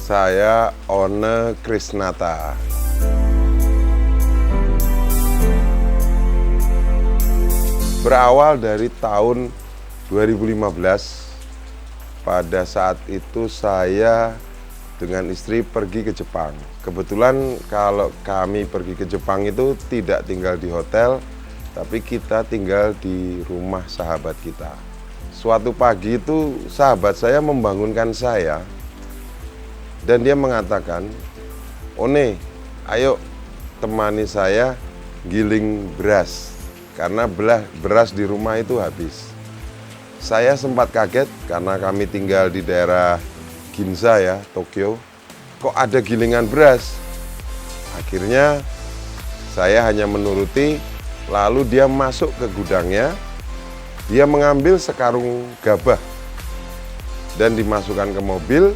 Saya One Krisnata. Berawal dari tahun 2015, pada saat itu saya dengan istri pergi ke Jepang. Kebetulan kalau kami pergi ke Jepang itu tidak tinggal di hotel, tapi kita tinggal di rumah sahabat kita. Suatu pagi itu sahabat saya membangunkan saya dan dia mengatakan, "One, ayo temani saya giling beras karena beras di rumah itu habis." Saya sempat kaget karena kami tinggal di daerah Ginza ya, Tokyo. Kok ada gilingan beras? Akhirnya saya hanya menuruti, lalu dia masuk ke gudangnya, dia mengambil sekarung gabah dan dimasukkan ke mobil.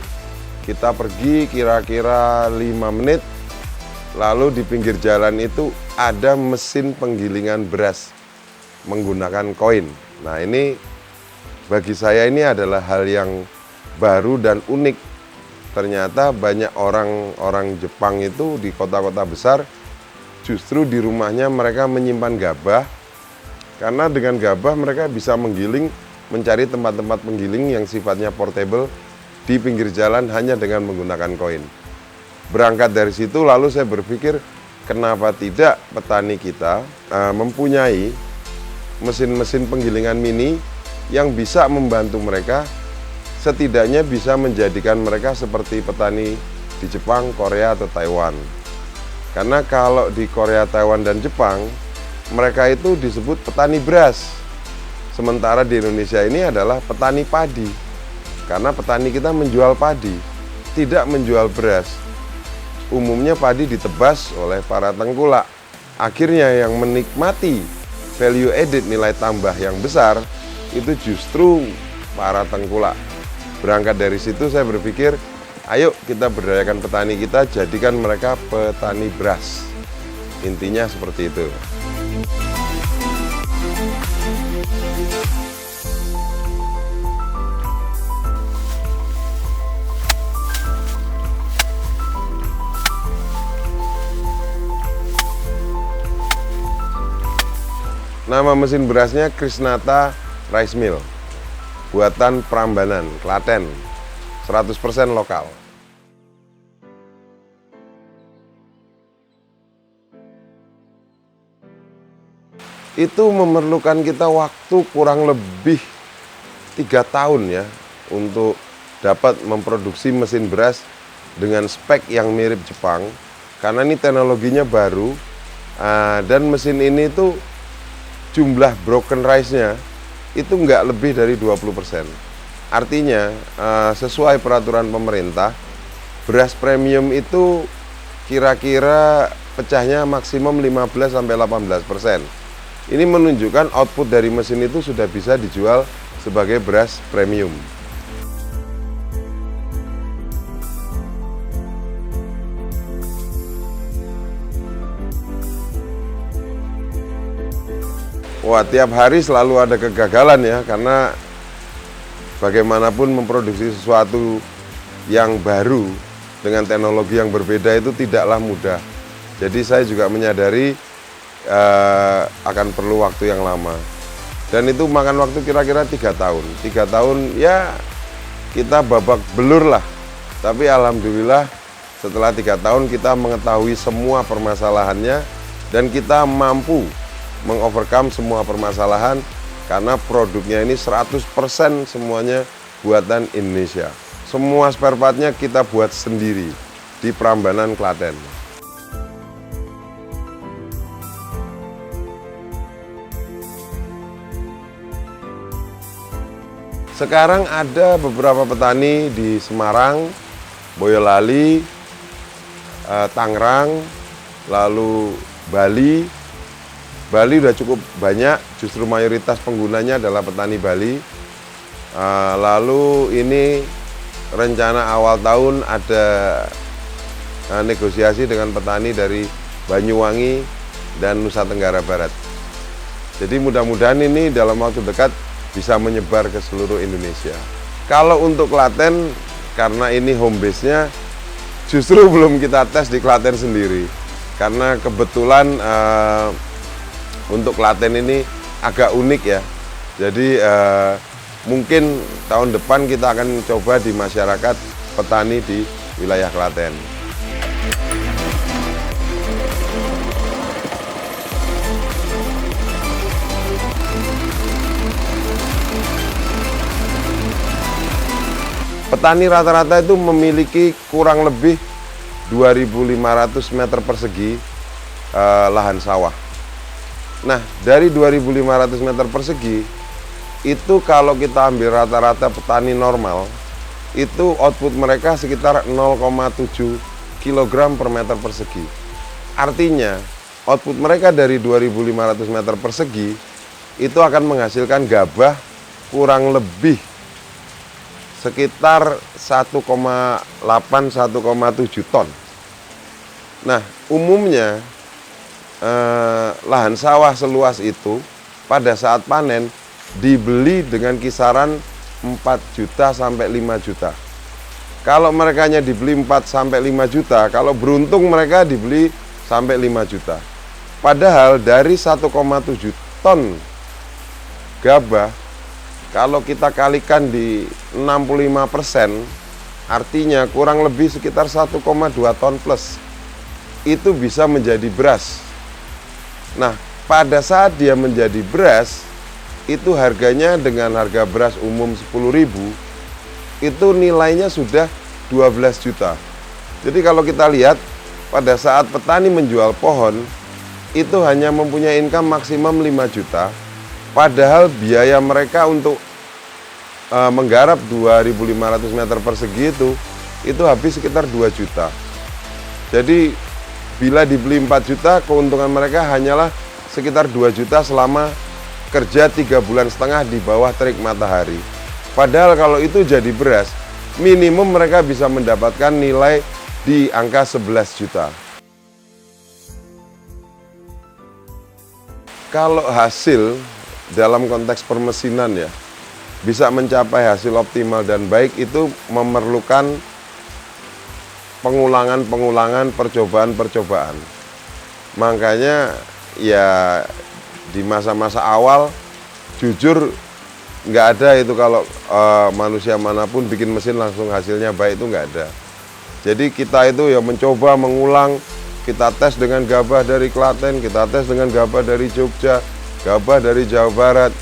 Kita pergi kira-kira 5 menit, lalu di pinggir jalan itu ada mesin penggilingan beras menggunakan koin. Nah, ini bagi saya ini adalah hal yang baru dan unik. Ternyata banyak orang Jepang itu di kota-kota besar justru di rumahnya mereka menyimpan gabah, karena dengan gabah mereka bisa menggiling, mencari tempat-tempat penggiling yang sifatnya portable di pinggir jalan hanya dengan menggunakan koin. Berangkat dari situ lalu saya berpikir, kenapa tidak petani kita mempunyai mesin-mesin penggilingan mini yang bisa membantu mereka, setidaknya bisa menjadikan mereka seperti petani di Jepang, Korea, atau Taiwan. Karena kalau di Korea, Taiwan, dan Jepang, mereka itu disebut petani beras. Sementara di Indonesia ini adalah petani padi. Karena petani kita menjual padi, tidak menjual beras. Umumnya padi ditebas oleh para tengkulak. Akhirnya yang menikmati value added, nilai tambah yang besar, itu justru para tengkulak. Berangkat dari situ saya berpikir, ayo kita berdayakan petani kita, jadikan mereka petani beras. Intinya seperti itu. Nama mesin berasnya Krisnata Rice Mill, buatan Prambanan, Klaten, 100% lokal. Itu memerlukan kita waktu kurang lebih 3 tahun ya untuk dapat memproduksi mesin beras dengan spek yang mirip Jepang, karena ini teknologinya baru dan mesin ini tuh jumlah broken rice-nya itu nggak lebih dari 20%. Artinya sesuai peraturan pemerintah, beras premium itu kira-kira pecahnya maksimum 15-18%. Ini menunjukkan output dari mesin itu sudah bisa dijual sebagai beras premium. Wah, tiap hari selalu ada kegagalan ya, karena bagaimanapun memproduksi sesuatu yang baru dengan teknologi yang berbeda itu tidaklah mudah. Jadi saya juga menyadari akan perlu waktu yang lama. Dan itu makan waktu kira-kira 3 tahun. 3 tahun ya kita babak belur lah. Tapi alhamdulillah setelah 3 tahun kita mengetahui semua permasalahannya dan kita mampu mengovercome semua permasalahan karena produknya ini 100% semuanya buatan Indonesia. Semua spare partnya kita buat sendiri di Prambanan, Klaten. Sekarang ada beberapa petani di Semarang, Boyolali, Tangerang, lalu Bali. Bali udah cukup banyak, justru mayoritas penggunanya adalah petani Bali. Lalu ini rencana awal tahun ada negosiasi dengan petani dari Banyuwangi dan Nusa Tenggara Barat. Jadi mudah-mudahan ini dalam waktu dekat bisa menyebar ke seluruh Indonesia. Kalau untuk Klaten, karena ini home base-nya, justru belum kita tes di Klaten sendiri. Karena kebetulan untuk Klaten ini agak unik ya. Jadi mungkin tahun depan kita akan coba di masyarakat petani di wilayah Klaten. Petani rata-rata itu memiliki kurang lebih 2.500 meter persegi lahan sawah. Nah, dari 2.500 meter persegi, itu kalau kita ambil rata-rata petani normal, itu output mereka sekitar 0,7 kg per meter persegi. Artinya, output mereka dari 2.500 meter persegi, itu akan menghasilkan gabah kurang lebih sekitar 1,8–1,7 ton. Nah, umumnya lahan sawah seluas itu pada saat panen dibeli dengan kisaran 4 juta sampai 5 juta. Kalau mereka dibeli 4 sampai 5 juta, kalau beruntung mereka dibeli sampai 5 juta. Padahal dari 1,7 ton gabah, kalau kita kalikan di 65%, artinya kurang lebih sekitar 1,2 ton plus. Itu bisa menjadi beras. Nah, pada saat dia menjadi beras, itu harganya dengan harga beras umum 10.000, itu nilainya sudah 12 juta. Jadi kalau kita lihat, pada saat petani menjual pohon, itu hanya mempunyai income maksimum 5 juta, padahal biaya mereka untuk menggarap 2.500 meter persegi itu habis sekitar 2 juta. Jadi bila dibeli 4 juta, keuntungan mereka hanyalah sekitar 2 juta selama kerja 3,5 bulan di bawah terik matahari. Padahal kalau itu jadi beras, minimum mereka bisa mendapatkan nilai di angka 11 juta. Kalau hasil dalam konteks permesinan ya, bisa mencapai hasil optimal dan baik, itu memerlukan pengulangan-pengulangan, percobaan-percobaan. Makanya ya di masa-masa awal jujur nggak ada itu kalau manusia manapun bikin mesin langsung hasilnya baik, itu nggak ada. Jadi kita itu ya mencoba mengulang, kita tes dengan gabah dari Klaten, kita tes dengan gabah dari Jogja, gabah dari Jawa Barat.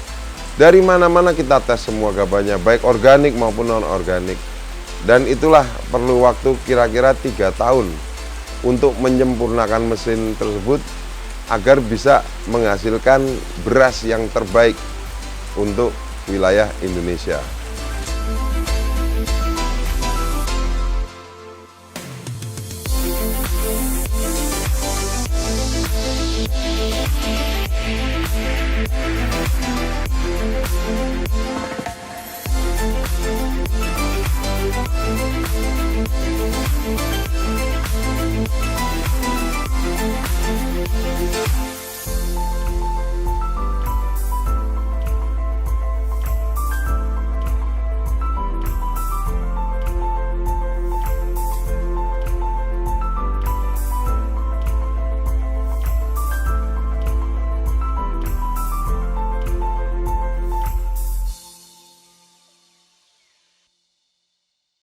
Dari mana-mana kita tes semua gabahnya, baik organik maupun non-organik. Dan itulah perlu waktu kira-kira 3 tahun untuk menyempurnakan mesin tersebut agar bisa menghasilkan beras yang terbaik untuk wilayah Indonesia.